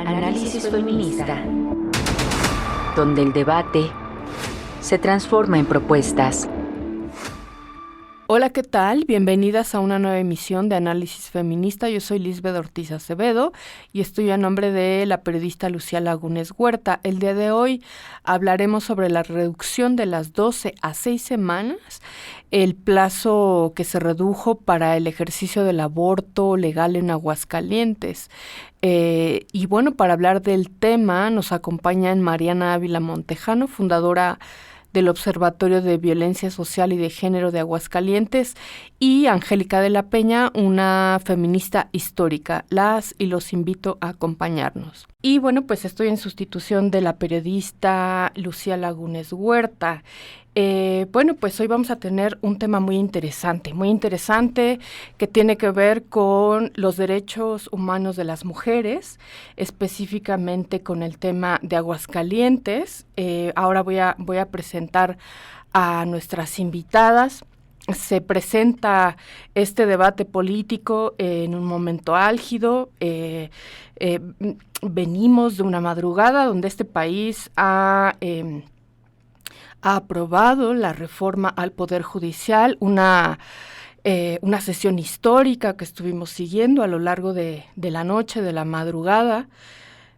Análisis feminista, donde el debate se transforma en propuestas. Hola, ¿qué tal? Bienvenidas a una nueva emisión de Análisis Feminista. Yo soy Lisbeth Ortiz Acevedo y estoy a nombre de la periodista Lucía Lagunes Huerta. El día de hoy hablaremos sobre la reducción de las 12 a 6 semanas, el plazo que se redujo para el ejercicio del aborto legal en Aguascalientes. Y bueno, para hablar del tema nos acompañan Mariana Ávila Montejano, fundadora del Observatorio de Violencia Social y de Género de Aguascalientes, y Angélica de la Peña, una feminista histórica. Las y los invito a acompañarnos. Y bueno, pues estoy en sustitución de la periodista Lucía Lagunes Huerta. Bueno, pues hoy vamos a tener un tema muy interesante que tiene que ver con los derechos humanos de las mujeres, específicamente con el tema de Aguascalientes. Ahora voy a presentar a nuestras invitadas. Se presenta este debate político en un momento álgido. Venimos de una madrugada donde este país ha aprobado la reforma al Poder Judicial, una sesión histórica que estuvimos siguiendo a lo largo de la noche, de la madrugada,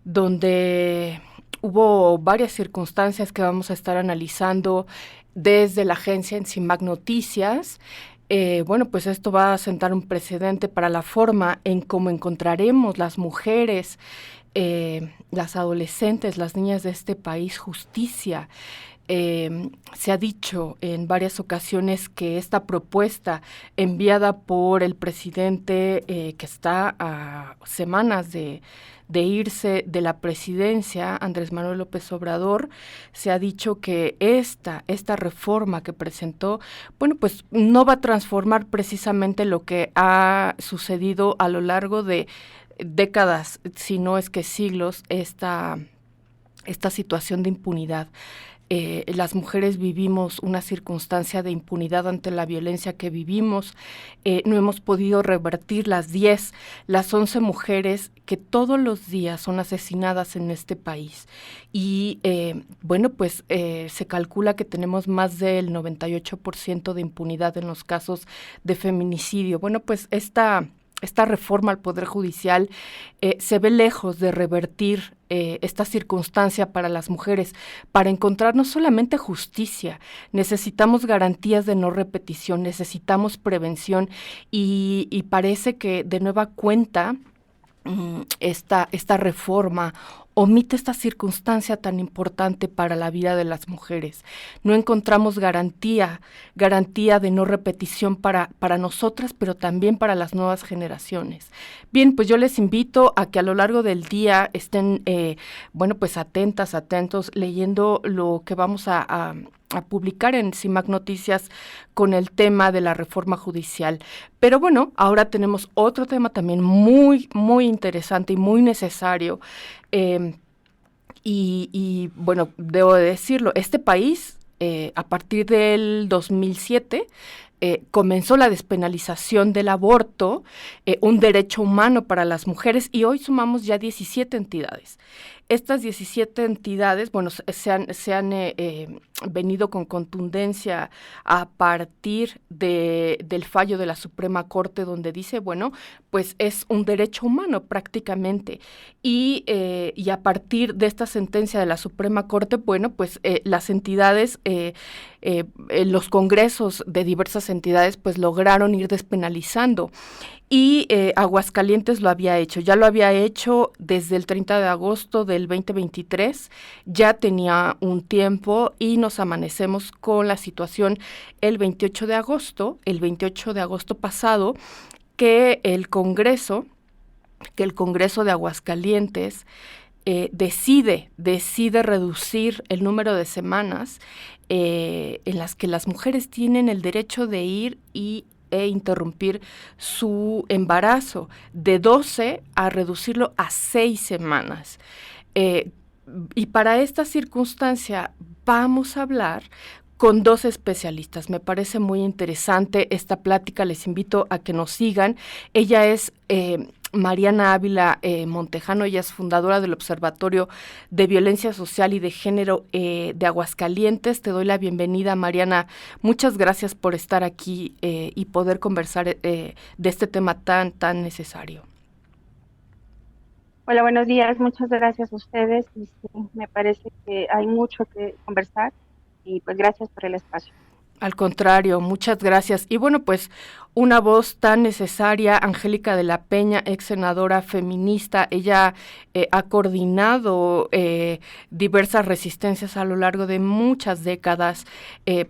donde hubo varias circunstancias que vamos a estar analizando desde la agencia Encimac Noticias. Bueno, pues esto va a sentar un precedente para la forma en cómo encontraremos las mujeres, las adolescentes, las niñas de este país, justicia. Se ha dicho en varias ocasiones que esta propuesta enviada por el presidente, que está a semanas de irse de la presidencia, Andrés Manuel López Obrador, se ha dicho que esta reforma que presentó, bueno, pues no va a transformar precisamente lo que ha sucedido a lo largo de décadas, si no es que siglos, esta situación de impunidad. Las mujeres vivimos una circunstancia de impunidad ante la violencia que vivimos. No hemos podido revertir las 11 mujeres que todos los días son asesinadas en este país. Y bueno, pues se calcula que tenemos más del 98% de impunidad en los casos de feminicidio. Bueno, pues esta reforma al Poder Judicial se ve lejos de revertir esta circunstancia para las mujeres. Para encontrar no solamente justicia, necesitamos garantías de no repetición, necesitamos prevención y parece que de nueva cuenta esta reforma omite esta circunstancia tan importante para la vida de las mujeres. No encontramos garantía de no repetición para nosotras, pero también para las nuevas generaciones. Bien, pues yo les invito a que a lo largo del día estén, bueno, pues atentos, leyendo lo que vamos a publicar en Encimac Noticias con el tema de la reforma judicial. Pero bueno, ahora tenemos otro tema también muy, muy interesante y muy necesario. Y bueno, debo de decirlo, este país, a partir del 2007, comenzó la despenalización del aborto, un derecho humano para las mujeres, y hoy sumamos ya 17 entidades. Estas 17 entidades, bueno, se han venido con contundencia a partir del fallo de la Suprema Corte, donde dice, bueno, pues es un derecho humano prácticamente. Y a partir de esta sentencia de la Suprema Corte, bueno, pues las entidades, los congresos de diversas entidades, pues lograron ir despenalizando. Y Aguascalientes ya lo había hecho desde el 30 de agosto del 2023, ya tenía un tiempo y nos amanecemos con la situación el 28 de agosto pasado, que el Congreso de Aguascalientes decide reducir el número de semanas en las que las mujeres tienen el derecho de ir e interrumpir su embarazo, de 12 a reducirlo a 6 semanas. Y para esta circunstancia vamos a hablar con dos especialistas. Me parece muy interesante esta plática, les invito a que nos sigan. Ella es Mariana Ávila Montejano. Ella es fundadora del Observatorio de Violencia Social y de Género de Aguascalientes. Te doy la bienvenida, Mariana. Muchas gracias por estar aquí y poder conversar de este tema tan necesario. Hola, buenos días. Muchas gracias a ustedes. Y sí, me parece que hay mucho que conversar y pues gracias por el espacio. Al contrario, muchas gracias. Y bueno, pues una voz tan necesaria, Angélica de la Peña, ex senadora feminista. Ella ha coordinado diversas resistencias a lo largo de muchas décadas,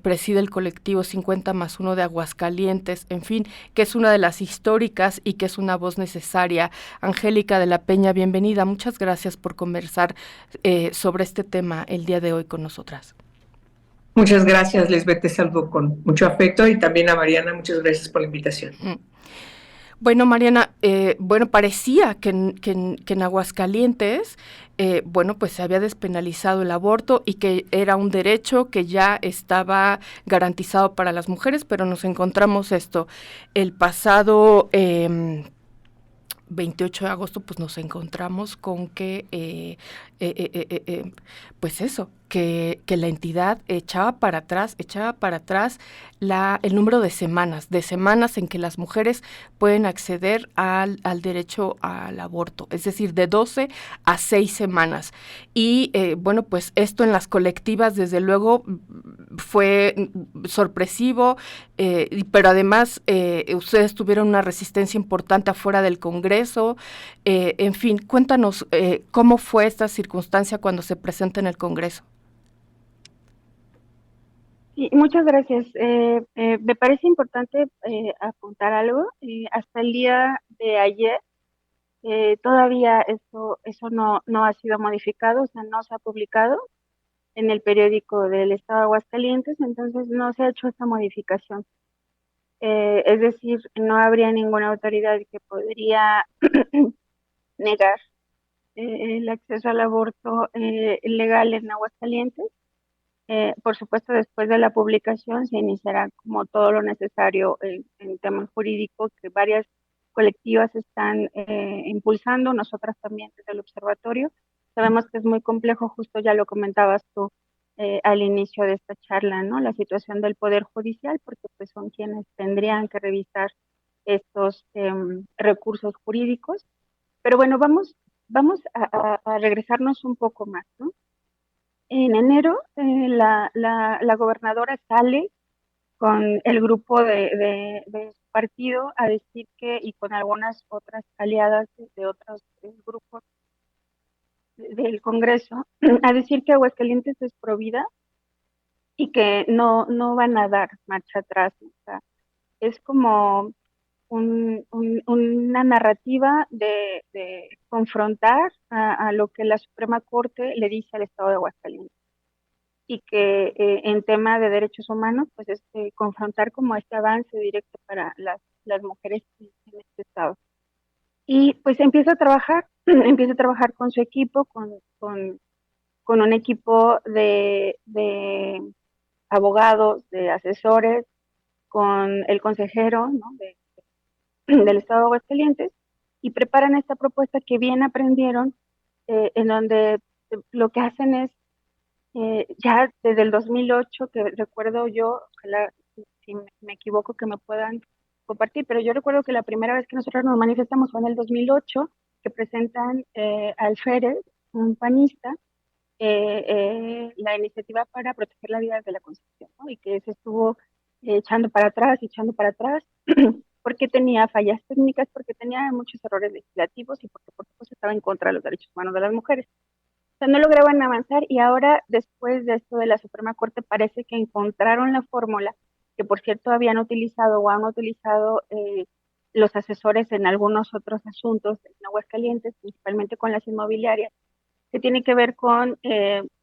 preside el colectivo 50+1 de Aguascalientes, en fin, que es una de las históricas y que es una voz necesaria. Angélica de la Peña, bienvenida. Muchas gracias por conversar sobre este tema el día de hoy con nosotras. Muchas gracias, Lisbeth, te saludo con mucho afecto, y también a Mariana, muchas gracias por la invitación. Bueno, Mariana, parecía que en Aguascalientes, pues se había despenalizado el aborto y que era un derecho que ya estaba garantizado para las mujeres, pero nos encontramos esto. El pasado 28 de agosto, pues nos encontramos con que, pues eso, que la entidad echaba para atrás el número de semanas en que las mujeres pueden acceder al derecho al aborto, es decir, de 12 a 6 semanas. Y pues esto en las colectivas, desde luego, fue sorpresivo, pero además ustedes tuvieron una resistencia importante afuera del Congreso. En fin, cuéntanos cómo fue esta circunstancia cuando se presenta en el Congreso. Sí, muchas gracias. Me parece importante apuntar algo. Hasta el día de ayer todavía eso no ha sido modificado, o sea, no se ha publicado en el periódico del Estado de Aguascalientes, entonces no se ha hecho esta modificación. Es decir, no habría ninguna autoridad que podría negar el acceso al aborto legal en Aguascalientes. Por supuesto, después de la publicación se iniciará como todo lo necesario en temas jurídicos que varias colectivas están impulsando, nosotras también desde el observatorio. Sabemos que es muy complejo, justo ya lo comentabas tú al inicio de esta charla, ¿no? La situación del Poder Judicial, porque pues son quienes tendrían que revisar estos recursos jurídicos. Pero bueno, vamos a regresarnos un poco más, ¿no? En enero, la gobernadora sale con el grupo de su partido a decir que, y con algunas otras aliadas de otros grupos del Congreso, a decir que Aguascalientes es provida y que no van a dar marcha atrás. O sea, es como una narrativa de confrontar a lo que la Suprema Corte le dice al Estado de Aguascalientes, y que en tema de derechos humanos, pues es confrontar como este avance directo para las mujeres en este estado. Y pues empieza a trabajar con su equipo, con un equipo de abogados, de asesores, con el consejero, ¿no? del Estado de Aguascalientes, y preparan esta propuesta que bien aprendieron, en donde lo que hacen es, ya desde el 2008, que recuerdo yo, ojalá si me equivoco que me puedan compartir, pero yo recuerdo que la primera vez que nosotros nos manifestamos fue en el 2008, que presentan alférez, un panista, la iniciativa para proteger la vida desde la concepción, ¿no? Y que se estuvo echando para atrás, porque tenía fallas técnicas, porque tenía muchos errores legislativos y porque por supuesto estaba en contra de los derechos humanos de las mujeres. O sea, no lograban avanzar, y ahora, después de esto de la Suprema Corte, parece que encontraron la fórmula que, por cierto, habían utilizado o han utilizado los asesores en algunos otros asuntos en Aguascalientes, principalmente con las inmobiliarias, que tiene que ver con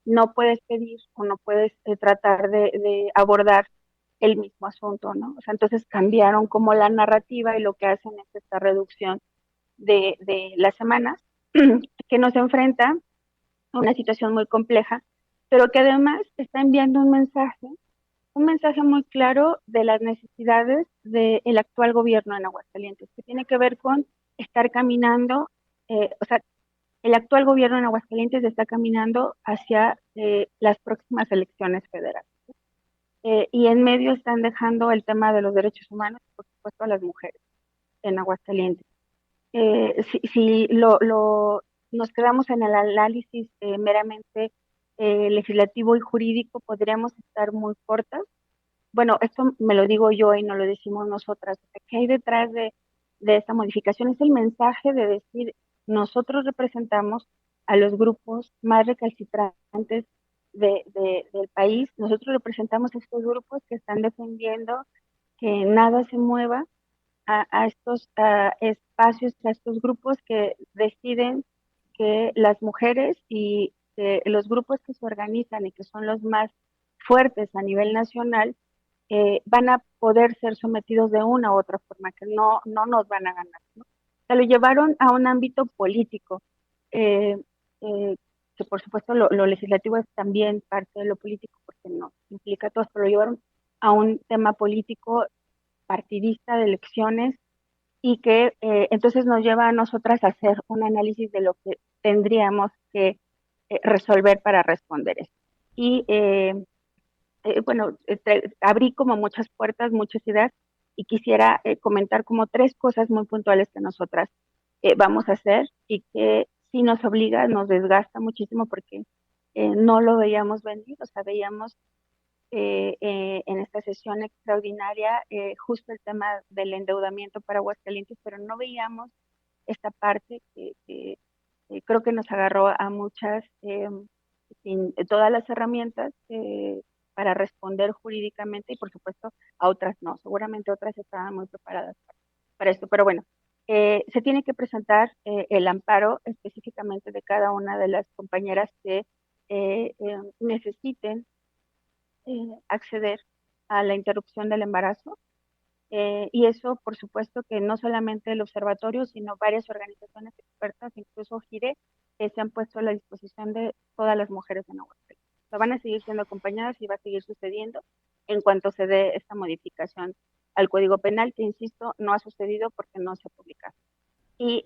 no puedes pedir o no puedes tratar de abordar el mismo asunto, ¿no? O sea, entonces cambiaron como la narrativa, y lo que hacen es esta reducción de las semanas que nos enfrenta a una situación muy compleja, pero que además está enviando un mensaje muy claro de las necesidades del actual gobierno en Aguascalientes, que tiene que ver con estar caminando, o sea, el actual gobierno en Aguascalientes está caminando hacia las próximas elecciones federales. Y en medio están dejando el tema de los derechos humanos, por supuesto, a las mujeres en Aguascalientes. Si nos quedamos en el análisis meramente legislativo y jurídico, podríamos estar muy cortas. Bueno, esto me lo digo yo y no lo decimos nosotras. ¿Qué hay detrás de esta modificación? Es el mensaje de decir, nosotros representamos a los grupos más recalcitrantes del país, nosotros representamos a estos grupos que están defendiendo que nada se mueva a estos espacios, a estos grupos que deciden que las mujeres y los grupos que se organizan y que son los más fuertes a nivel nacional van a poder ser sometidos de una u otra forma, que no nos van a ganar, ¿no? O sea, lo llevaron a un ámbito político, eh, que por supuesto lo legislativo es también parte de lo político, porque no implica todo, pero lo llevaron a un tema político partidista de elecciones y que entonces nos lleva a nosotras a hacer un análisis de lo que tendríamos que resolver para responder eso. Y bueno, abrí como muchas puertas, muchas ideas y quisiera comentar como 3 cosas muy puntuales que nosotras vamos a hacer y que sí nos obliga, nos desgasta muchísimo porque no lo veíamos venir, o sea, veíamos en esta sesión extraordinaria justo el tema del endeudamiento para Aguascalientes, pero no veíamos esta parte que creo que nos agarró a muchas sin todas las herramientas para responder jurídicamente y por supuesto a otras no, seguramente otras estaban muy preparadas para esto, pero bueno, se tiene que presentar el amparo específicamente de cada una de las compañeras que necesiten acceder a la interrupción del embarazo. Y eso, por supuesto, que no solamente el observatorio, sino varias organizaciones expertas, incluso GIRE, se han puesto a la disposición de todas las mujeres en Aguascalientes. O sea, van a seguir siendo acompañadas y va a seguir sucediendo en cuanto se dé esta modificación al Código Penal, que, insisto, no ha sucedido porque no se ha publicado. Y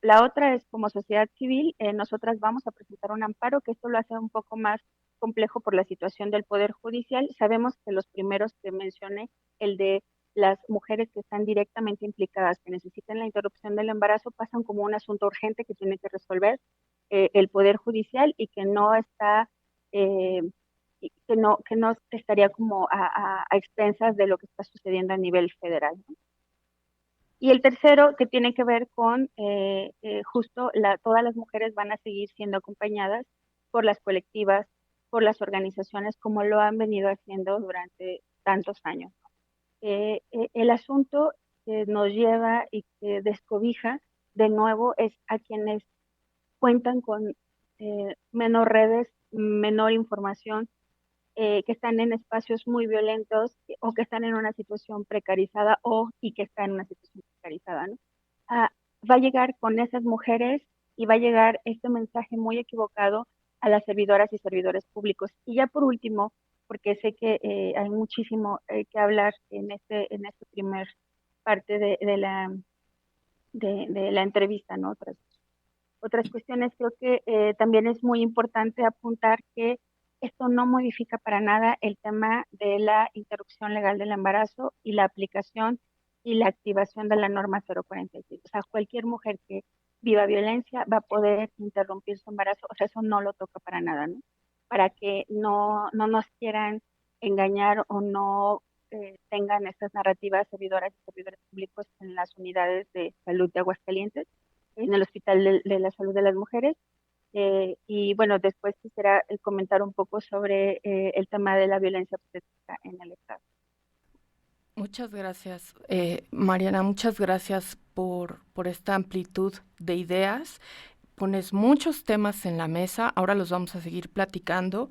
la otra es, como sociedad civil, nosotras vamos a presentar un amparo, que esto lo hace un poco más complejo por la situación del Poder Judicial. Sabemos que los primeros que mencioné, el de las mujeres que están directamente implicadas, que necesitan la interrupción del embarazo, pasan como un asunto urgente que tiene que resolver el Poder Judicial y que no está, que no estaría como a expensas de lo que está sucediendo a nivel federal, ¿no? Y el tercero, que tiene que ver con justo todas las mujeres van a seguir siendo acompañadas por las colectivas, por las organizaciones, como lo han venido haciendo durante tantos años. El asunto que nos lleva y que descobija de nuevo es a quienes cuentan con menor redes, menor información, que están en espacios muy violentos o que están en una situación precarizada y que están en una situación precarizada, ¿no? Va a llegar con esas mujeres y va a llegar este mensaje muy equivocado a las servidoras y servidores públicos. Y ya por último, porque sé que hay muchísimo que hablar en este primer parte de la entrevista, ¿no? Otras cuestiones, creo que también es muy importante apuntar que esto no modifica para nada el tema de la interrupción legal del embarazo y la aplicación y la activación de la norma 046. O sea, cualquier mujer que viva violencia va a poder interrumpir su embarazo, o sea, eso no lo toca para nada, ¿no? Para que no nos quieran engañar o no tengan estas narrativas servidoras y servidores públicos en las unidades de salud de Aguascalientes, en el Hospital de la Salud de las Mujeres. Y bueno, después quisiera comentar un poco sobre el tema de la violencia obstétrica en el Estado. Muchas gracias, Mariana, muchas gracias por esta amplitud de ideas. Pones muchos temas en la mesa, ahora los vamos a seguir platicando.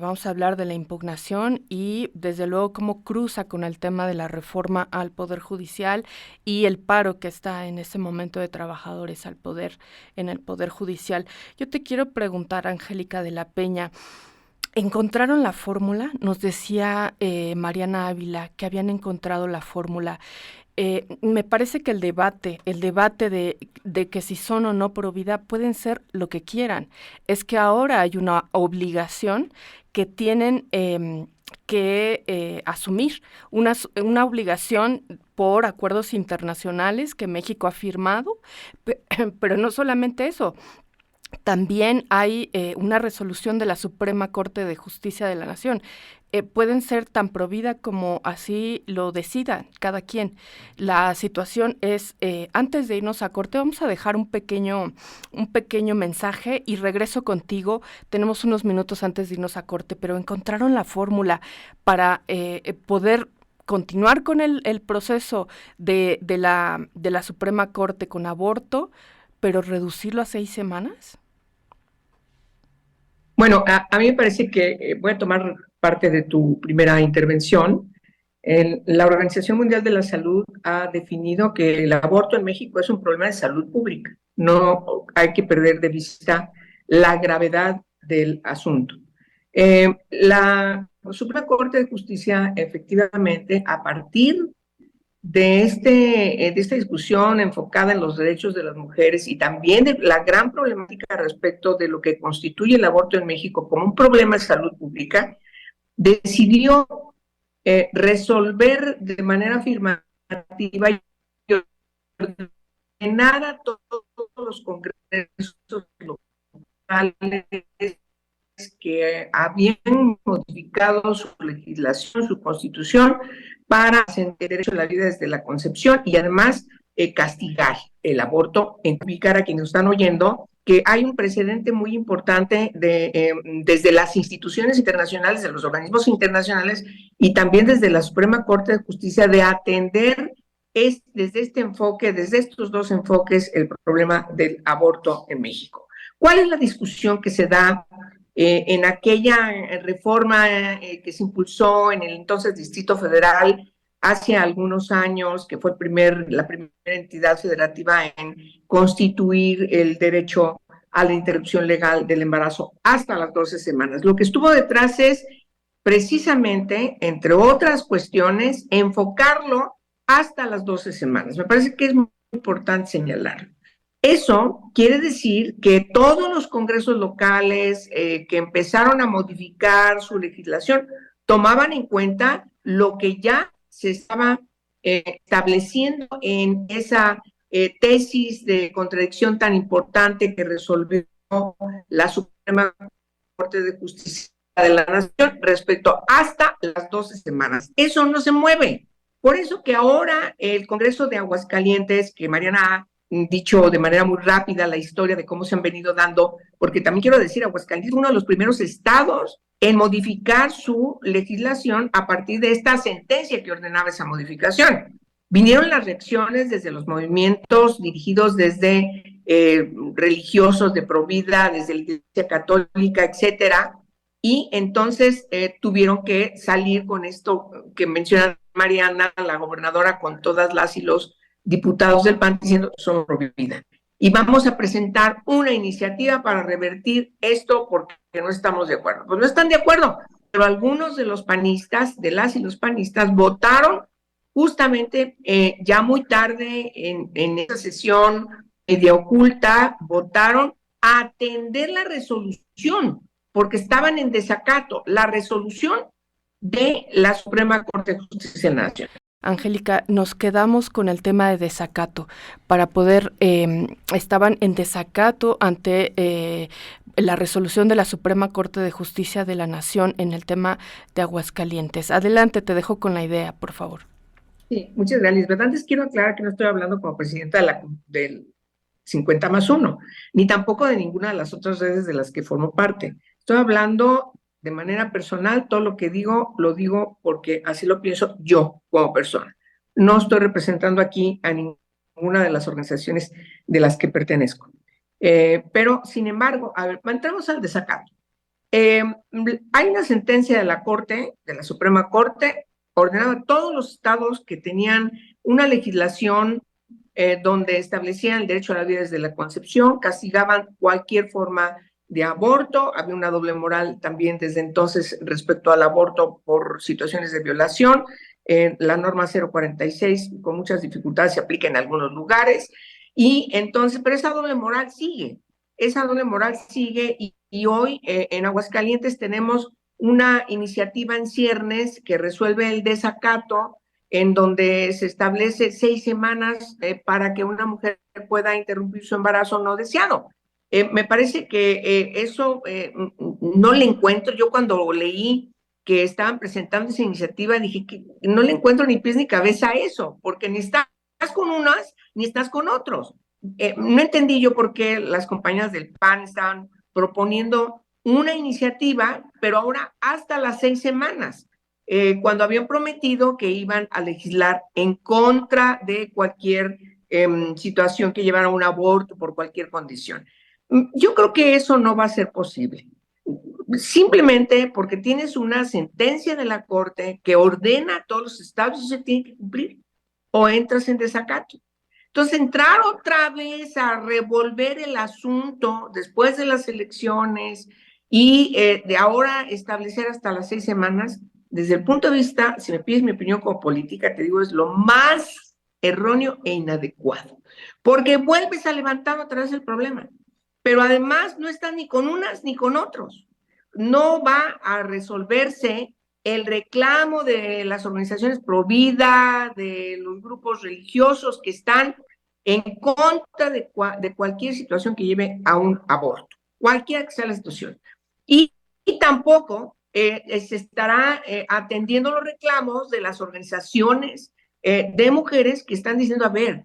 Vamos a hablar de la impugnación y desde luego cómo cruza con el tema de la reforma al Poder Judicial y el paro que está en ese momento de trabajadores en el Poder Judicial. Yo te quiero preguntar, Angélica de la Peña, ¿encontraron la fórmula? Nos decía Mariana Ávila que habían encontrado la fórmula. me parece que el debate de que si son o no pro vida pueden ser lo que quieran. Es que ahora hay una obligación que tienen que asumir, una obligación por acuerdos internacionales que México ha firmado, pero no solamente eso. También hay una resolución de la Suprema Corte de Justicia de la Nación. Pueden ser tan pro vida como así lo decida cada quien. La situación es, antes de irnos a corte, vamos a dejar un pequeño mensaje y regreso contigo. Tenemos unos minutos antes de irnos a corte, pero encontraron la fórmula para poder continuar con el proceso de la Suprema Corte con aborto, pero reducirlo a 6 semanas. Bueno, a mí me parece que voy a tomar parte de tu primera intervención. La Organización Mundial de la Salud ha definido que el aborto en México es un problema de salud pública. No hay que perder de vista la gravedad del asunto. La Suprema Corte de Justicia, efectivamente, a partir de esta discusión enfocada en los derechos de las mujeres y también de la gran problemática respecto de lo que constituye el aborto en México como un problema de salud pública, decidió resolver de manera afirmativa y ordenar a todos los congresos locales que habían modificado su legislación, su constitución, para hacer derecho a la vida desde la concepción y además castigar el aborto, en ubicar a quienes están oyendo que hay un precedente muy importante desde las instituciones internacionales, de los organismos internacionales y también desde la Suprema Corte de Justicia de atender desde este enfoque, desde estos dos enfoques, el problema del aborto en México. ¿Cuál es la discusión que se da en aquella reforma que se impulsó en el entonces Distrito Federal hace algunos años, que fue la primera entidad federativa en constituir el derecho a la interrupción legal del embarazo hasta las 12 semanas? Lo que estuvo detrás es precisamente, entre otras cuestiones, enfocarlo hasta las 12 semanas. Me parece que es muy importante señalarlo. Eso quiere decir que todos los congresos locales que empezaron a modificar su legislación tomaban en cuenta lo que ya se estaba estableciendo en esa tesis de contradicción tan importante que resolvió la Suprema Corte de Justicia de la Nación respecto hasta las 12 semanas. Eso no se mueve. Por eso que ahora el Congreso de Aguascalientes, que Mariana ha dicho de manera muy rápida la historia de cómo se han venido dando, porque también quiero decir, Aguascalientes es uno de los primeros estados en modificar su legislación a partir de esta sentencia que ordenaba esa modificación. Vinieron las reacciones desde los movimientos dirigidos desde religiosos de provida, desde la Iglesia Católica, etcétera, y entonces tuvieron que salir con esto que menciona Mariana, la gobernadora, con todas las y los diputados del PAN diciendo son pro vida. Y vamos a presentar una iniciativa para revertir esto porque no estamos de acuerdo. Pues no están de acuerdo, pero algunos de los panistas, de las y los panistas, votaron justamente ya muy tarde en esa sesión media oculta, votaron a atender la resolución, porque estaban en desacato, la resolución de la Suprema Corte de Justicia Nacional. Angélica, nos quedamos con el tema de desacato. Para poder, estaban en desacato ante la resolución de la Suprema Corte de Justicia de la Nación en el tema de Aguascalientes. Adelante, te dejo con la idea, por favor. Sí, muchas gracias. Pero antes quiero aclarar que no estoy hablando como presidenta del 50+1, ni tampoco de ninguna de las otras redes de las que formo parte. Estoy hablando de manera personal, todo lo que digo, lo digo porque así lo pienso yo como persona. No estoy representando aquí a ninguna de las organizaciones de las que pertenezco. Pero, sin embargo, a ver, entramos al desacato. Hay una sentencia de la Corte, de la Suprema Corte, ordenada a todos los estados que tenían una legislación donde establecían el derecho a la vida desde la concepción, castigaban cualquier forma de aborto, había una doble moral también desde entonces respecto al aborto por situaciones de violación, la norma 046 con muchas dificultades se aplica en algunos lugares, y entonces, pero esa doble moral sigue, y hoy en Aguascalientes tenemos una iniciativa en ciernes que resuelve el desacato, en donde se establece 6 semanas para que una mujer pueda interrumpir su embarazo no deseado. Me parece que eso no le encuentro. Yo cuando leí que estaban presentando esa iniciativa dije que no le encuentro ni pies ni cabeza a eso, porque ni estás con unas ni estás con otros. No entendí yo por qué las compañeras del PAN estaban proponiendo una iniciativa, pero ahora hasta las 6 semanas, cuando habían prometido que iban a legislar en contra de cualquier situación que llevara a un aborto por cualquier condición. Yo creo que eso no va a ser posible. Simplemente porque tienes una sentencia de la Corte que ordena a todos los estados y se tiene que cumplir, o entras en desacato. Entonces, entrar otra vez a revolver el asunto después de las elecciones y de ahora establecer hasta las 6 semanas, desde el punto de vista, si me pides mi opinión como política, te digo, es lo más erróneo e inadecuado, porque vuelves a levantar otra vez el problema, pero además no estás ni con unas ni con otros. No va a resolverse el reclamo de las organizaciones pro vida, de los grupos religiosos que están en contra de cualquier situación que lleve a un aborto, cualquiera que sea la situación. Y tampoco se estará atendiendo los reclamos de las organizaciones de mujeres que están diciendo, a ver,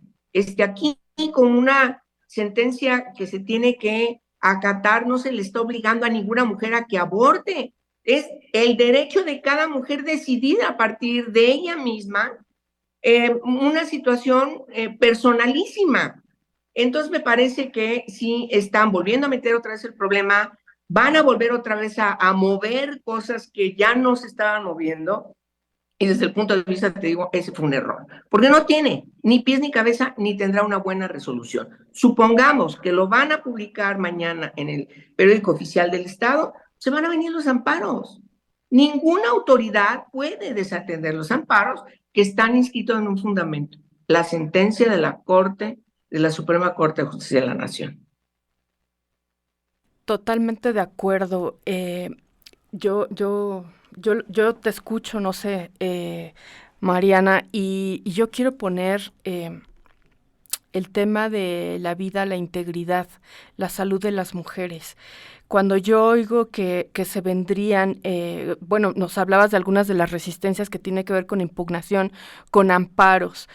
aquí con una sentencia que se tiene que acatar, no se le está obligando a ninguna mujer a que aborte. Es el derecho de cada mujer decidir a partir de ella misma una situación personalísima. Entonces me parece que sí están volviendo a meter otra vez el problema, van a volver otra vez a mover cosas que ya no se estaban moviendo, y desde el punto de vista, te digo, ese fue un error, porque no tiene ni pies ni cabeza, ni tendrá una buena resolución. Supongamos que lo van a publicar mañana en el periódico oficial del Estado, se van a venir los amparos. Ninguna autoridad puede desatender los amparos que están inscritos en un fundamento, la sentencia de la Corte, de la Suprema Corte de Justicia de la Nación. Totalmente de acuerdo. Yo te escucho, no sé, Mariana, y yo quiero poner el tema de la vida, la integridad, la salud de las mujeres. Cuando yo oigo que se vendrían, bueno, nos hablabas de algunas de las resistencias que tiene que ver con impugnación, con amparos,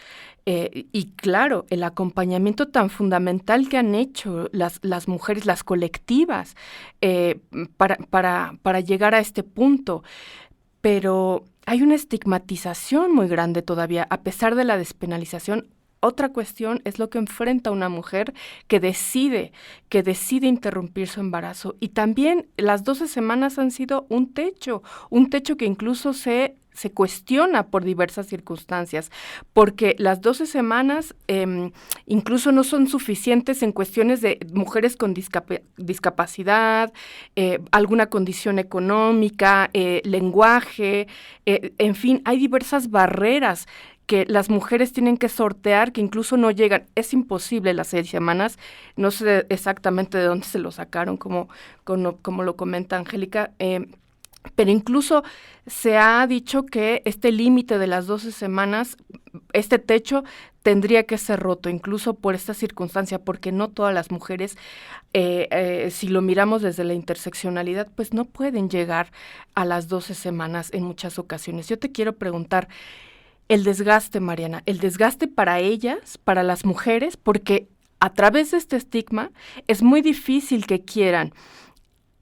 y claro, el acompañamiento tan fundamental que han hecho las mujeres, las colectivas, para llegar a este punto. Pero hay una estigmatización muy grande todavía, a pesar de la despenalización. Otra cuestión es lo que enfrenta una mujer que decide interrumpir su embarazo. Y también las 12 semanas han sido un techo que incluso se cuestiona por diversas circunstancias, porque las 12 semanas incluso no son suficientes en cuestiones de mujeres con discapacidad, alguna condición económica, lenguaje, en fin, hay diversas barreras que las mujeres tienen que sortear, que incluso no llegan. Es imposible las 6 semanas, no sé exactamente de dónde se lo sacaron, como lo comenta Angélica, pero incluso se ha dicho que este límite de las 12 semanas, este techo, tendría que ser roto, incluso por esta circunstancia, porque no todas las mujeres, si lo miramos desde la interseccionalidad, pues no pueden llegar a las 12 semanas en muchas ocasiones. Yo te quiero preguntar, el desgaste, Mariana, el desgaste para ellas, para las mujeres, porque a través de este estigma es muy difícil que quieran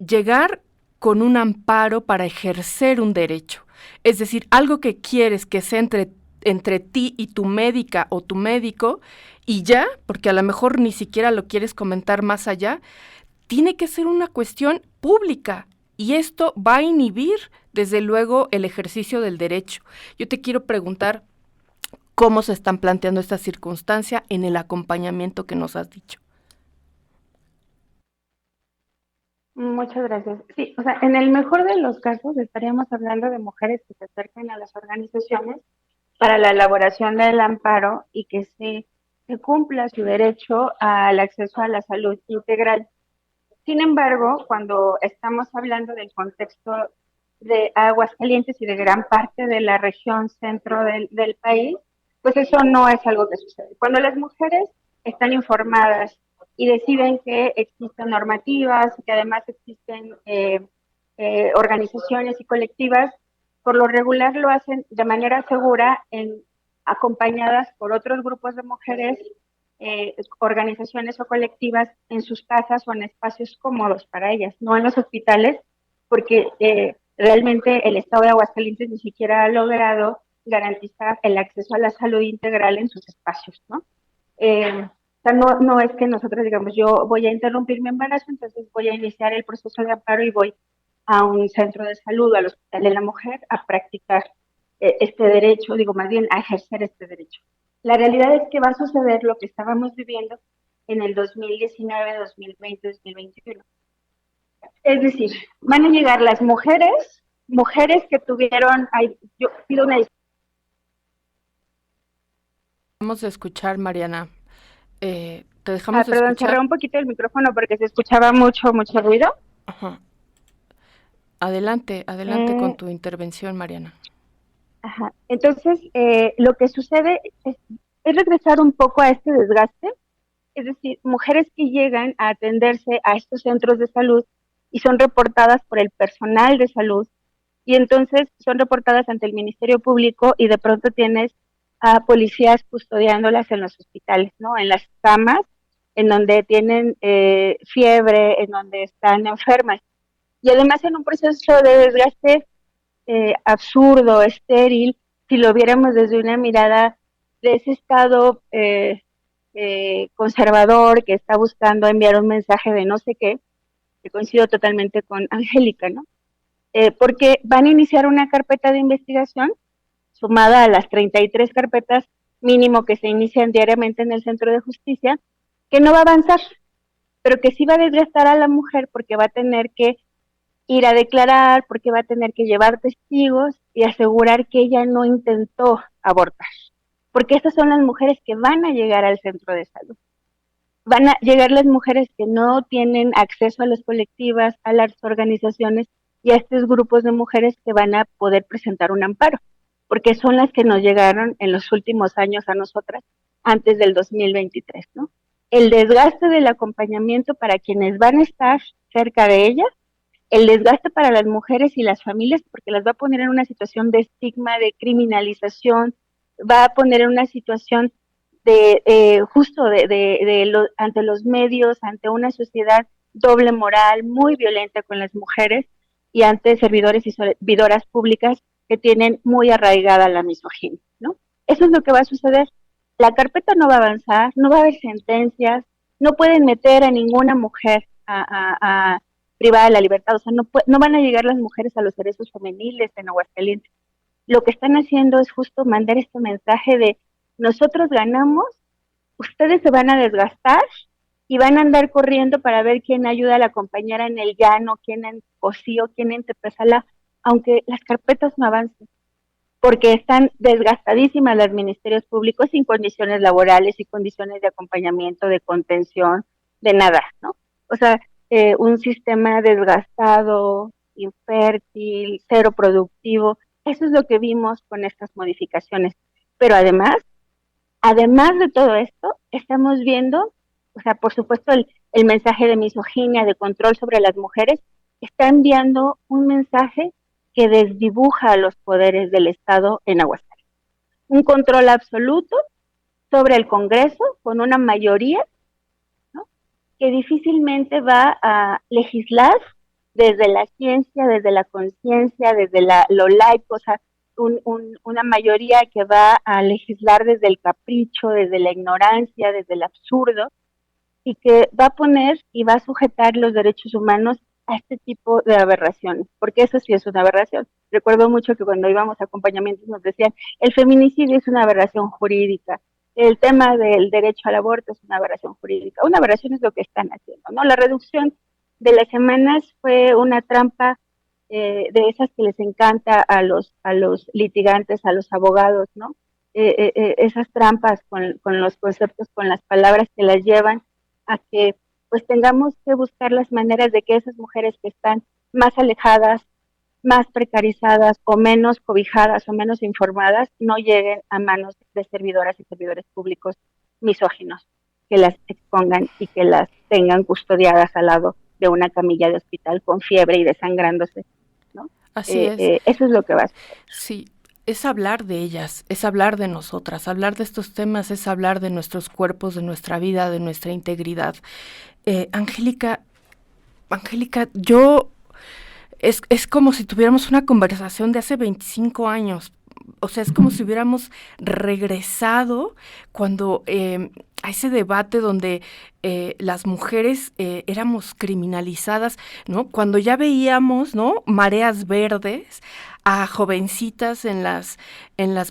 llegar con un amparo para ejercer un derecho. Es decir, algo que quieres que sea entre ti y tu médica o tu médico, y ya, porque a lo mejor ni siquiera lo quieres comentar más allá, tiene que ser una cuestión pública. Y esto va a inhibir, desde luego, el ejercicio del derecho. Yo te quiero preguntar cómo se están planteando esta circunstancia en el acompañamiento que nos has dicho. Muchas gracias. Sí, o sea, en el mejor de los casos estaríamos hablando de mujeres que se acerquen a las organizaciones para la elaboración del amparo y que se cumpla su derecho al acceso a la salud integral. Sin embargo, cuando estamos hablando del contexto de Aguascalientes y de gran parte de la región centro del país, pues eso no es algo que sucede. Cuando las mujeres están informadas y deciden que existen normativas, que además existen organizaciones y colectivas, por lo regular lo hacen de manera segura, acompañadas por otros grupos de mujeres, organizaciones o colectivas en sus casas o en espacios cómodos para ellas, no en los hospitales, porque realmente el Estado de Aguascalientes ni siquiera ha logrado garantizar el acceso a la salud integral en sus espacios, ¿no? O sea, no es que nosotros digamos, yo voy a interrumpir mi embarazo, entonces voy a iniciar el proceso de amparo y voy a un centro de salud, al Hospital de la Mujer, a practicar este derecho, digo más bien a ejercer este derecho. La realidad es que va a suceder lo que estábamos viviendo en el 2019, 2020, 2021. Es decir, van a llegar las mujeres que tuvieron, yo pido una disculpa. Vamos a escuchar, Mariana. Te dejamos Perdón, escuchar. cerré un poquito el micrófono porque se escuchaba mucho ruido. Ajá. Adelante con tu intervención, Mariana. Ajá. Entonces, lo que sucede es regresar un poco a este desgaste, es decir, mujeres que llegan a atenderse a estos centros de salud y son reportadas por el personal de salud, y entonces son reportadas ante el Ministerio Público y de pronto tienes a policías custodiándolas en los hospitales, ¿no? En las camas, en donde tienen fiebre, en donde están enfermas. Y además en un proceso de desgaste absurdo, estéril, si lo viéramos desde una mirada de ese estado conservador que está buscando enviar un mensaje de no sé qué, que coincido totalmente con Angélica, ¿no? Porque van a iniciar una carpeta de investigación sumada a las 33 carpetas mínimo que se inician diariamente en el Centro de Justicia, que no va a avanzar, pero que sí va a desgastar a la mujer porque va a tener que ir a declarar, porque va a tener que llevar testigos y asegurar que ella no intentó abortar. Porque estas son las mujeres que van a llegar al centro de salud. Van a llegar las mujeres que no tienen acceso a las colectivas, a las organizaciones y a estos grupos de mujeres que van a poder presentar un amparo, porque son las que nos llegaron en los últimos años a nosotras, antes del 2023, ¿no? El desgaste del acompañamiento para quienes van a estar cerca de ellas, el desgaste para las mujeres y las familias, porque las va a poner en una situación de estigma, de criminalización, va a poner en una situación ante los medios, ante una sociedad doble moral, muy violenta con las mujeres y ante servidores y servidoras públicas que tienen muy arraigada la misoginia, ¿no? Eso es lo que va a suceder. La carpeta no va a avanzar, no va a haber sentencias, no pueden meter a ninguna mujer a privada de la libertad, o sea, no van a llegar las mujeres a los derechos femeniles en Aguascalientes. Lo que están haciendo es justo mandar este mensaje de nosotros ganamos, ustedes se van a desgastar y van a andar corriendo para ver quién ayuda a la compañera en el llano, quién en Cocío, quién en Tepezalá, aunque las carpetas no avancen, porque están desgastadísimas los ministerios públicos sin condiciones laborales y condiciones de acompañamiento, de contención, de nada, ¿no? O sea, un sistema desgastado, infértil, cero productivo. Eso es lo que vimos con estas modificaciones. Pero además de todo esto, estamos viendo, o sea, por supuesto, el mensaje de misoginia, de control sobre las mujeres, está enviando un mensaje que desdibuja a los poderes del Estado en Aguascalientes. Un control absoluto sobre el Congreso con una mayoría, ¿no?, que difícilmente va a legislar desde la ciencia, desde la conciencia, desde lo laico, o sea, una mayoría que va a legislar desde el capricho, desde la ignorancia, desde el absurdo, y que va a poner y va a sujetar los derechos humanos a este tipo de aberraciones, porque eso sí es una aberración. Recuerdo mucho que cuando íbamos a acompañamientos nos decían, el feminicidio es una aberración jurídica, el tema del derecho al aborto es una aberración jurídica. Una aberración es lo que están haciendo, ¿no? La reducción de las semanas fue una trampa de esas que les encanta a los litigantes, a los abogados, ¿no? esas trampas con los conceptos, con las palabras que las llevan a que pues tengamos que buscar las maneras de que esas mujeres que están más alejadas, más precarizadas o menos cobijadas o menos informadas no lleguen a manos de servidoras y servidores públicos misóginos que las expongan y que las tengan custodiadas al lado de una camilla de hospital con fiebre y desangrándose, ¿no? Así es. Eso es lo que va a suceder. Sí, es hablar de ellas, es hablar de nosotras, hablar de estos temas es hablar de nuestros cuerpos, de nuestra vida, de nuestra integridad. Angélica, yo es como si tuviéramos una conversación de hace 25 años. O sea, es como si hubiéramos regresado cuando a ese debate donde las mujeres éramos criminalizadas, ¿no? Cuando ya veíamos, ¿no?, mareas verdes a jovencitas en las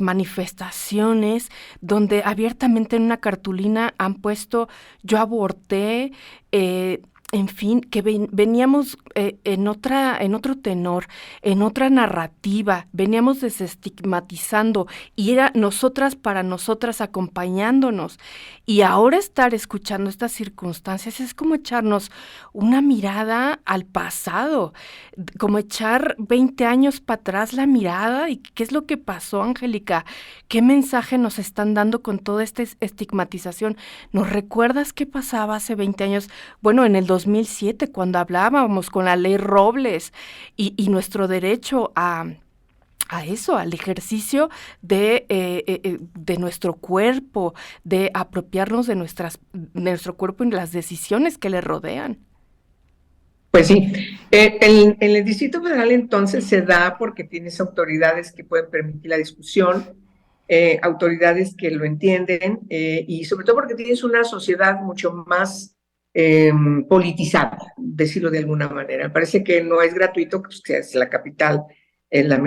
manifestaciones, donde abiertamente en una cartulina han puesto "yo aborté", en fin, que veníamos en otro tenor, en otra narrativa, veníamos desestigmatizando y era nosotras para nosotras acompañándonos. Y ahora estar escuchando estas circunstancias es como echarnos una mirada al pasado, como echar 20 años para atrás la mirada. ¿Y qué es lo que pasó, Angélica? ¿Qué mensaje nos están dando con toda esta estigmatización? ¿Nos recuerdas qué pasaba hace 20 años? Bueno, en el 2007, cuando hablábamos con la ley Robles y nuestro derecho a eso, al ejercicio de nuestro cuerpo, de apropiarnos de nuestro cuerpo y las decisiones que le rodean. Pues sí, en el Distrito Federal entonces se da porque tienes autoridades que pueden permitir la discusión, autoridades que lo entienden, y sobre todo porque tienes una sociedad mucho más politizada, decirlo de alguna manera. Me parece que no es gratuito, pues, que es la capital, la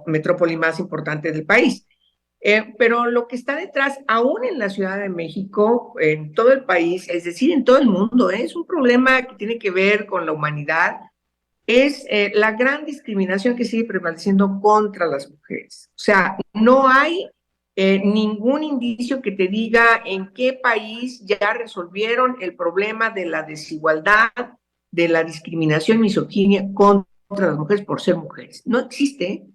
metrópoli más importante del país. Pero lo que está detrás, aún en la Ciudad de México, en todo el país, es decir, en todo el mundo, es un problema que tiene que ver con la humanidad, es la gran discriminación que sigue prevaleciendo contra las mujeres. O sea, no hay ningún indicio que te diga en qué país ya resolvieron el problema de la desigualdad, de la discriminación, misoginia contra las mujeres por ser mujeres. No existe.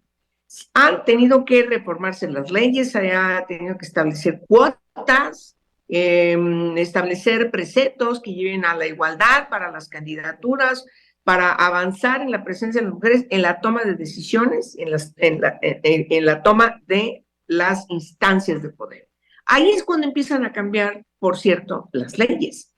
Han tenido que reformarse las leyes, se ha tenido que establecer cuotas, establecer preceptos que lleven a la igualdad para las candidaturas, para avanzar en la presencia de las mujeres en la toma de decisiones, en la toma de las instancias de poder. Ahí es cuando empiezan a cambiar, por cierto, las leyes.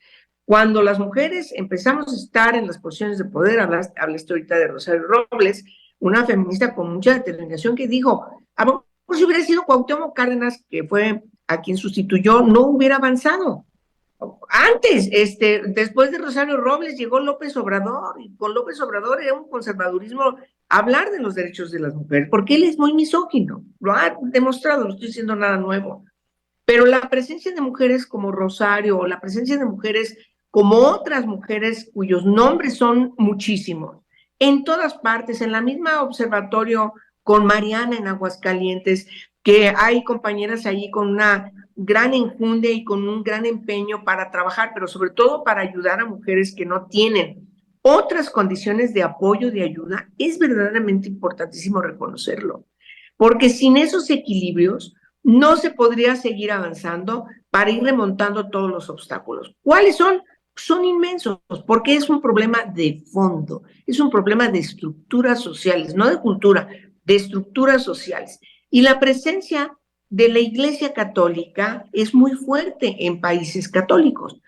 Cuando las mujeres empezamos a estar en las posiciones de poder, hablaste ahorita de Rosario Robles, una feminista con mucha determinación que dijo, a lo mejor si hubiera sido Cuauhtémoc Cárdenas, que fue a quien sustituyó, no hubiera avanzado. Antes, después de Rosario Robles llegó López Obrador, y con López Obrador era un conservadurismo hablar de los derechos de las mujeres, porque él es muy misógino, lo ha demostrado, no estoy diciendo nada nuevo. Pero la presencia de mujeres como Rosario, o la presencia de mujeres como otras mujeres cuyos nombres son muchísimos, en todas partes, en la misma observatorio con Mariana en Aguascalientes, que hay compañeras allí con una gran enjundia y con un gran empeño para trabajar, pero sobre todo para ayudar a mujeres que no tienen otras condiciones de apoyo, de ayuda, es verdaderamente importantísimo reconocerlo, porque sin esos equilibrios no se podría seguir avanzando para ir remontando todos los obstáculos. ¿Cuáles son? Son inmensos, porque es un problema de fondo, es un problema de estructuras sociales, no de cultura, de estructuras sociales. Y la presencia de la Iglesia Católica es muy fuerte en países católicos.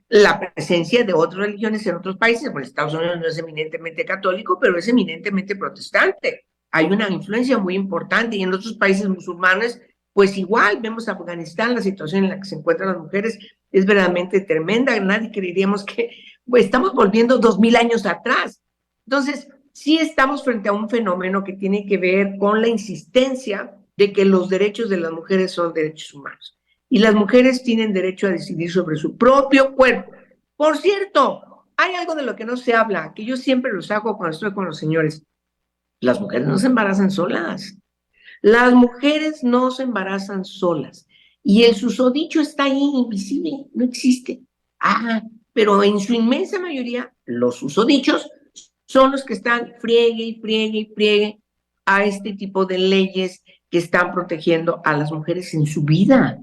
La presencia de otras religiones en otros países, pues Estados Unidos no es eminentemente católico, pero es eminentemente protestante. Hay una influencia muy importante, y en otros países musulmanes, pues igual, vemos a Afganistán, la situación en la que se encuentran las mujeres es verdaderamente tremenda. Nadie creeríamos que pues, estamos volviendo 2000 años atrás. Entonces, sí estamos frente a un fenómeno que tiene que ver con la insistencia de que los derechos de las mujeres son derechos humanos. Y las mujeres tienen derecho a decidir sobre su propio cuerpo. Por cierto, hay algo de lo que no se habla, que yo siempre los hago cuando estoy con los señores. Las mujeres no se embarazan solas. Las mujeres no se embarazan solas y el susodicho está ahí invisible, no existe. Ah, pero en su inmensa mayoría, los susodichos son los que están friegue y friegue y friegue a este tipo de leyes que están protegiendo a las mujeres en su vida,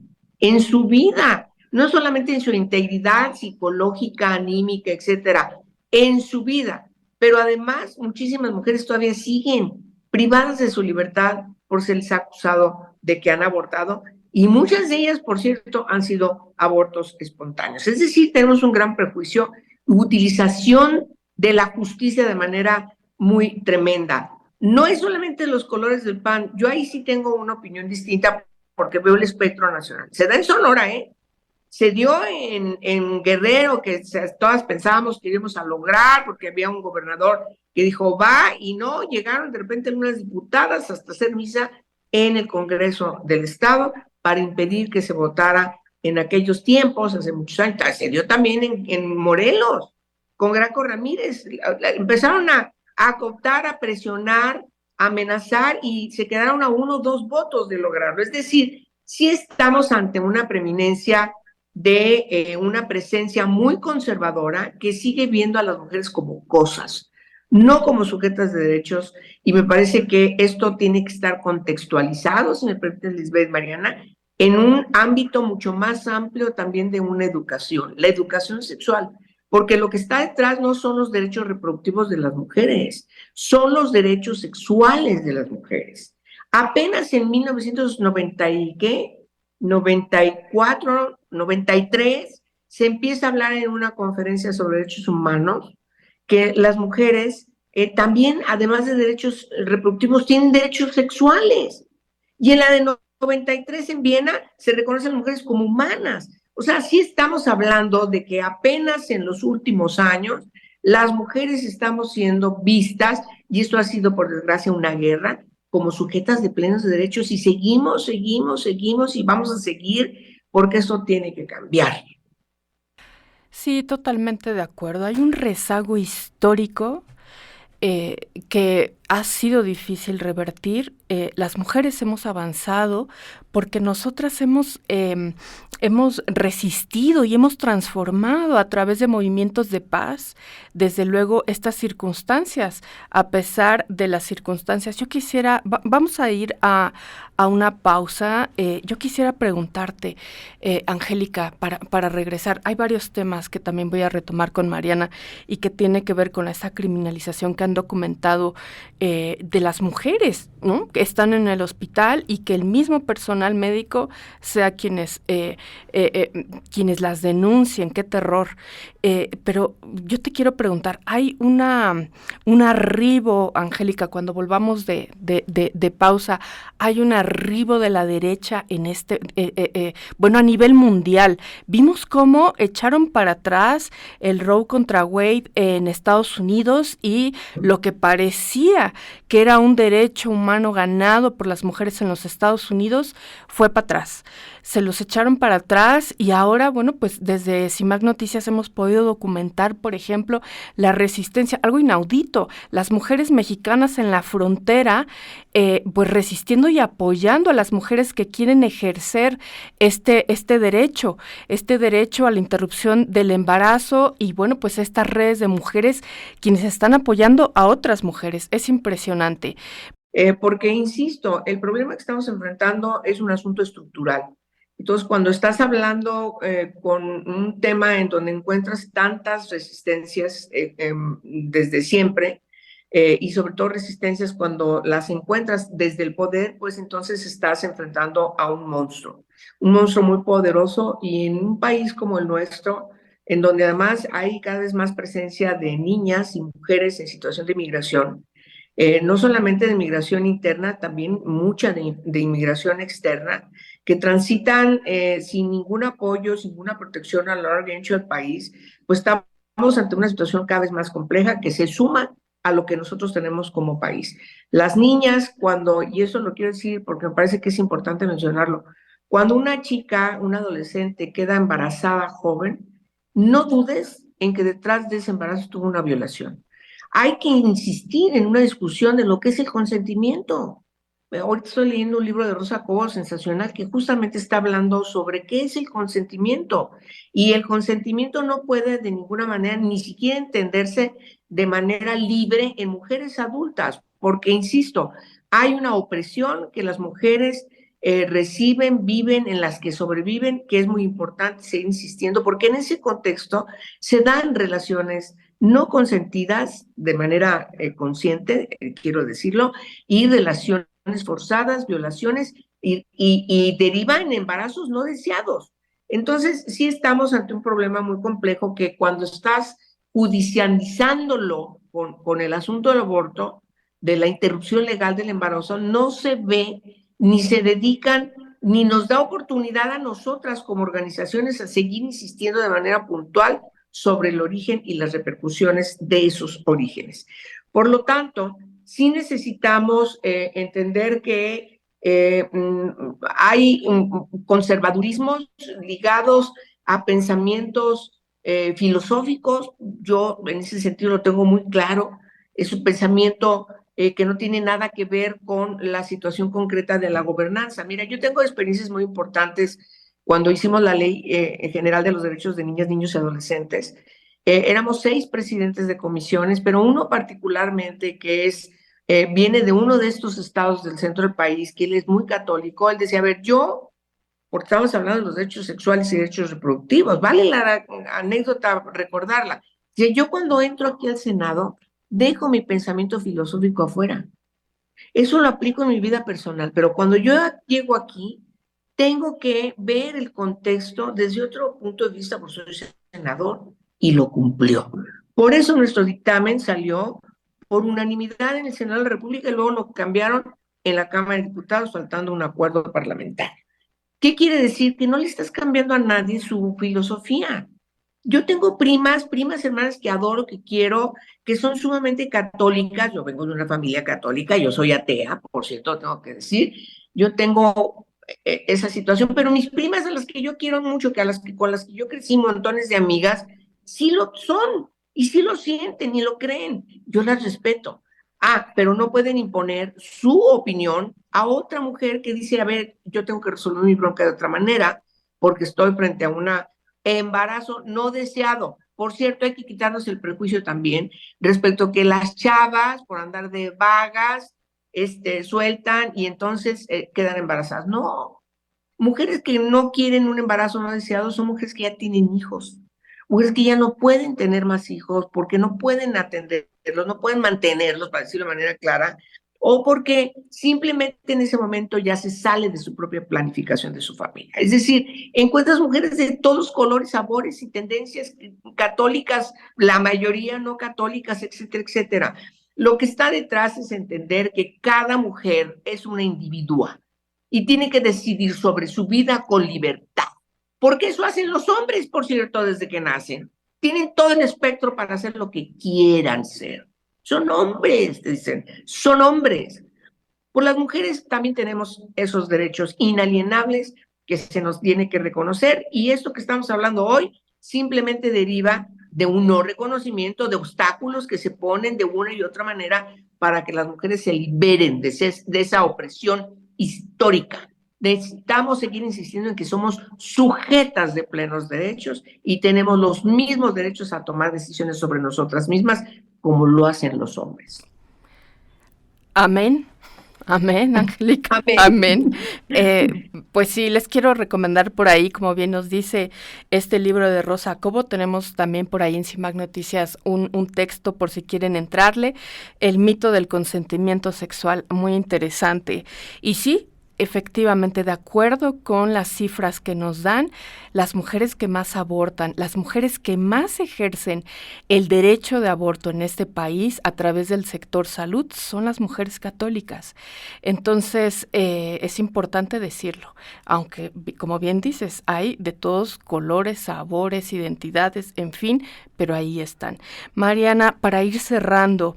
no solamente en su integridad psicológica, anímica, etcétera, en su vida. Pero además, muchísimas mujeres todavía siguen privadas de su libertad por ser acusado de que han abortado, y muchas de ellas, por cierto, han sido abortos espontáneos. Es decir, tenemos un gran prejuicio, utilización de la justicia de manera muy tremenda. No es solamente los colores del PAN, yo ahí sí tengo una opinión distinta porque veo el espectro nacional. Se da en Sonora, se dio en Guerrero, que todas pensábamos que íbamos a lograr, porque había un gobernador que dijo va, y no, llegaron de repente unas diputadas hasta hacer misa en el Congreso del Estado para impedir que se votara en aquellos tiempos, hace muchos años. Se dio también en Morelos, con Graco Ramírez. Empezaron a cooptar, a presionar, a amenazar, y se quedaron a 1 o 2 votos de lograrlo. Es decir, sí estamos ante una preeminencia de una presencia muy conservadora que sigue viendo a las mujeres como cosas, no como sujetas de derechos, y me parece que esto tiene que estar contextualizado, si me permite, Lisbeth, Mariana, en un ámbito mucho más amplio también de una educación, la educación sexual, porque lo que está detrás no son los derechos reproductivos de las mujeres, son los derechos sexuales de las mujeres. Apenas en 1990 y qué, 94, 93, se empieza a hablar en una conferencia sobre derechos humanos que las mujeres también, además de derechos reproductivos, tienen derechos sexuales. Y en la de 93 en Viena se reconocen a las mujeres como humanas. O sea, sí estamos hablando de que apenas en los últimos años las mujeres estamos siendo vistas, y esto ha sido por desgracia una guerra, como sujetas de plenos derechos, y seguimos y vamos a seguir, porque eso tiene que cambiar. Sí, totalmente de acuerdo. Hay un rezago histórico que ha sido difícil revertir. Las mujeres hemos avanzado porque nosotras hemos resistido y hemos transformado a través de movimientos de paz, desde luego, estas circunstancias. A pesar de las circunstancias, yo quisiera, vamos a ir a una pausa. Yo quisiera preguntarte, Angélica, para regresar, hay varios temas que también voy a retomar con Mariana y que tiene que ver con esa criminalización que han documentado de las mujeres, ¿no?, que están en el hospital, y que el mismo personal médico sea quienes las denuncien. ¡Qué terror! Pero yo te quiero preguntar, hay un arribo, Angélica, cuando volvamos de pausa, hay un arribo de la derecha en a nivel mundial. Vimos cómo echaron para atrás el Roe contra Wade en Estados Unidos, y lo que parecía que era un derecho humano ganado por las mujeres en los Estados Unidos fue para atrás. Se los echaron para atrás, y ahora, bueno, pues desde CIMAC Noticias hemos podido documentar, por ejemplo, la resistencia, algo inaudito, las mujeres mexicanas en la frontera, pues resistiendo y apoyando a las mujeres que quieren ejercer este derecho a la interrupción del embarazo, y bueno, pues estas redes de mujeres quienes están apoyando a otras mujeres. Es impresionante. Porque, insisto, el problema que estamos enfrentando es un asunto estructural. Entonces, cuando estás hablando con un tema en donde encuentras tantas resistencias desde siempre, y sobre todo resistencias cuando las encuentras desde el poder, pues entonces estás enfrentando a un monstruo muy poderoso, y en un país como el nuestro, en donde además hay cada vez más presencia de niñas y mujeres en situación de migración, no solamente de migración interna, también mucha de inmigración externa, que transitan sin ningún apoyo, sin ninguna protección a lo largo y ancho del país. Pues estamos ante una situación cada vez más compleja que se suma a lo que nosotros tenemos como país. Las niñas, y eso lo quiero decir porque me parece que es importante mencionarlo, cuando una chica, una adolescente queda embarazada joven, no dudes en que detrás de ese embarazo tuvo una violación. Hay que insistir en una discusión de lo que es el consentimiento, ahorita estoy leyendo un libro de Rosa Cobo sensacional que justamente está hablando sobre qué es el consentimiento. Y el consentimiento no puede de ninguna manera ni siquiera entenderse de manera libre en mujeres adultas, porque, insisto, hay una opresión que las mujeres reciben, viven, en las que sobreviven, que es muy importante seguir insistiendo, porque en ese contexto se dan relaciones no consentidas de manera consciente, quiero decirlo, y relaciones forzadas, violaciones, y derivan en embarazos no deseados. Entonces, sí estamos ante un problema muy complejo que cuando estás judicializándolo con el asunto del aborto, de la interrupción legal del embarazo, no se ve ni se dedican ni nos da oportunidad a nosotras como organizaciones a seguir insistiendo de manera puntual sobre el origen y las repercusiones de esos orígenes. Por lo tanto, sí necesitamos entender que hay conservadurismos ligados a pensamientos filosóficos. Yo en ese sentido lo tengo muy claro. Es un pensamiento que no tiene nada que ver con la situación concreta de la gobernanza. Mira, yo tengo experiencias muy importantes cuando hicimos la Ley General de los Derechos de Niñas, Niños y Adolescentes. Éramos 6 presidentes de comisiones, pero uno particularmente que viene de uno de estos estados del centro del país, que él es muy católico. Él decía, a ver, porque estamos hablando de los derechos sexuales y derechos reproductivos, vale la anécdota recordarla. Dice, yo cuando entro aquí al Senado, dejo mi pensamiento filosófico afuera. Eso lo aplico en mi vida personal, pero cuando yo llego aquí, tengo que ver el contexto desde otro punto de vista, porque soy senador, y lo cumplió. Por eso nuestro dictamen salió por unanimidad en el Senado de la República y luego lo cambiaron en la Cámara de Diputados, faltando un acuerdo parlamentario. ¿Qué quiere decir? Que no le estás cambiando a nadie su filosofía. Yo tengo primas, hermanas que adoro, que quiero, que son sumamente católicas. Yo vengo de una familia católica, yo soy atea, por cierto, tengo que decir. Yo tengo esa situación, pero mis primas, a las que yo quiero mucho, con las que yo crecí, montones de amigas, sí lo son, y sí lo sienten, y lo creen. Yo las respeto. Pero no pueden imponer su opinión a otra mujer que dice, a ver, yo tengo que resolver mi bronca de otra manera, porque estoy frente a un embarazo no deseado. Por cierto, hay que quitarnos el prejuicio también respecto a que las chavas, por andar de vagas, sueltan y entonces quedan embarazadas. No, mujeres que no quieren un embarazo no deseado son mujeres que ya tienen hijos, mujeres que ya no pueden tener más hijos porque no pueden atenderlos, no pueden mantenerlos, para decirlo de manera clara, o porque simplemente en ese momento ya se sale de su propia planificación de su familia. Es decir, encuentras mujeres de todos colores, sabores y tendencias, católicas, la mayoría no católicas, etcétera, etcétera. Lo que está detrás es entender que cada mujer es una individua y tiene que decidir sobre su vida con libertad. Porque eso hacen los hombres, por cierto, desde que nacen. Tienen todo el espectro para hacer lo que quieran ser. Son hombres, dicen, son hombres. Por las mujeres también tenemos esos derechos inalienables que se nos tiene que reconocer, y esto que estamos hablando hoy simplemente deriva de un no reconocimiento, de obstáculos que se ponen de una y otra manera para que las mujeres se liberen de esa opresión histórica. Necesitamos seguir insistiendo en que somos sujetas de plenos derechos y tenemos los mismos derechos a tomar decisiones sobre nosotras mismas como lo hacen los hombres. Amén. Amén, Angélica. Amén. Pues sí, les quiero recomendar por ahí, como bien nos dice este libro de Rosa Cobo. Tenemos también por ahí en CIMAC Noticias un texto por si quieren entrarle. El mito del consentimiento sexual, muy interesante. Y sí, efectivamente, de acuerdo con las cifras que nos dan, las mujeres que más abortan, las mujeres que más ejercen el derecho de aborto en este país a través del sector salud son las mujeres católicas. Entonces, es importante decirlo, aunque, como bien dices, hay de todos colores, sabores, identidades, en fin, pero ahí están. Mariana, para ir cerrando,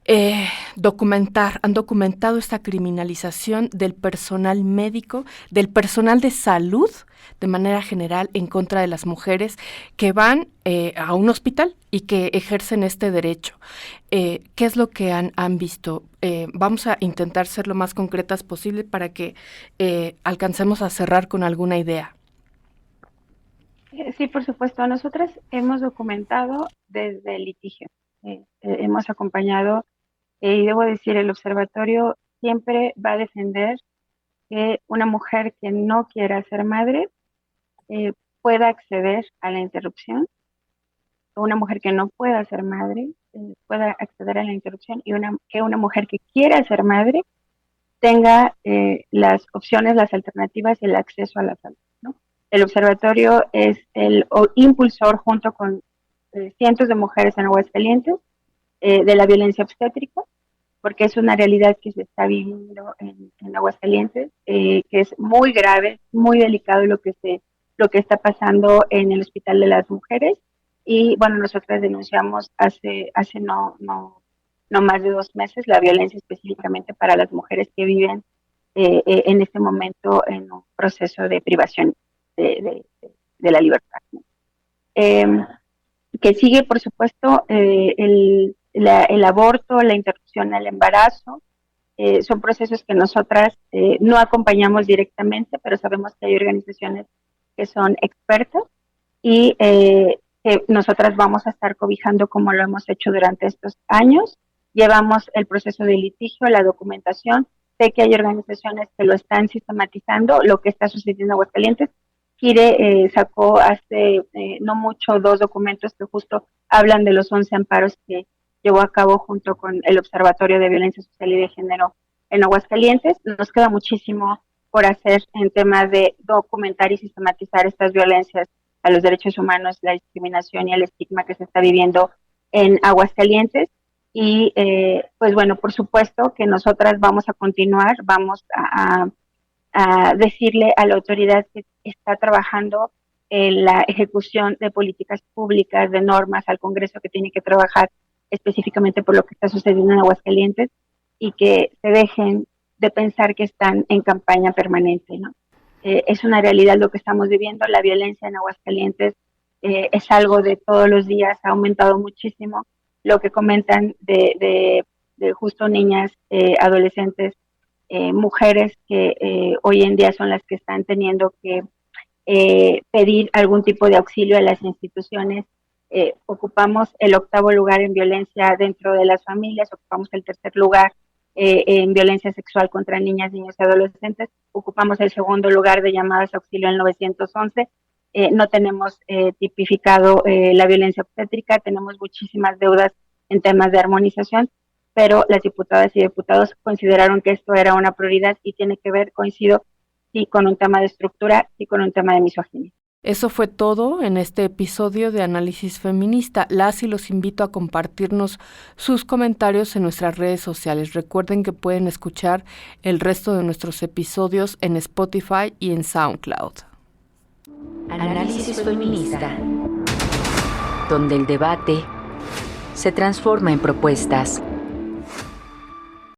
han documentado esta criminalización del personal médico, del personal de salud, de manera general, en contra de las mujeres que van a un hospital y que ejercen este derecho. ¿Qué es lo que han visto? vamos a intentar ser lo más concretas posible para que alcancemos a cerrar con alguna idea. Sí, por supuesto. Nosotras hemos documentado desde el litigio. Hemos acompañado, y debo decir, el observatorio siempre va a defender que una mujer que no quiera ser madre pueda acceder a la interrupción, o una mujer que no pueda ser madre pueda acceder a la interrupción, y que una mujer que quiera ser madre tenga las opciones, las alternativas y el acceso a la salud, ¿no? El observatorio es el impulsor, junto con cientos de mujeres en Aguascalientes, de la violencia obstétrica, porque es una realidad que se está viviendo en Aguascalientes, que es muy grave, muy delicado lo que está pasando en el Hospital de las Mujeres. Y bueno, nosotras denunciamos hace no más de 2 meses la violencia específicamente para las mujeres que viven en este momento en un proceso de privación de la libertad, ¿no? Que sigue, por supuesto, el aborto, la interrupción al embarazo. Son procesos que nosotras no acompañamos directamente, pero sabemos que hay organizaciones que son expertas y que nosotras vamos a estar cobijando como lo hemos hecho durante estos años. Llevamos el proceso de litigio, la documentación. Sé que hay organizaciones que lo están sistematizando, lo que está sucediendo en Aguascalientes. Kire sacó hace no mucho 2 documentos que justo hablan de los 11 amparos que llevó a cabo junto con el Observatorio de Violencia Social y de Género en Aguascalientes. Nos queda muchísimo por hacer en temas de documentar y sistematizar estas violencias a los derechos humanos, la discriminación y el estigma que se está viviendo en Aguascalientes. Y pues bueno, por supuesto que nosotras vamos a continuar, vamos a decirle a la autoridad que está trabajando en la ejecución de políticas públicas, de normas, al Congreso que tiene que trabajar específicamente por lo que está sucediendo en Aguascalientes, y que se dejen de pensar que están en campaña permanente, ¿no? Es una realidad lo que estamos viviendo. La violencia en Aguascalientes es algo de todos los días, ha aumentado muchísimo. Lo que comentan de justo niñas, adolescentes, mujeres que hoy en día son las que están teniendo que pedir algún tipo de auxilio a las instituciones. Ocupamos el 8º lugar en violencia dentro de las familias, ocupamos el 3er lugar en violencia sexual contra niñas, niños y adolescentes, ocupamos el 2º lugar de llamadas a auxilio en 911. No tenemos tipificado la violencia obstétrica, tenemos muchísimas deudas en temas de armonización, pero las diputadas y diputados consideraron que esto era una prioridad y tiene que ver, coincido, sí con un tema de estructura, sí con un tema de misoginia. Eso fue todo en este episodio de Análisis Feminista. Las y los invito a compartirnos sus comentarios en nuestras redes sociales. Recuerden que pueden escuchar el resto de nuestros episodios en Spotify y en SoundCloud. Análisis Feminista, donde el debate se transforma en propuestas.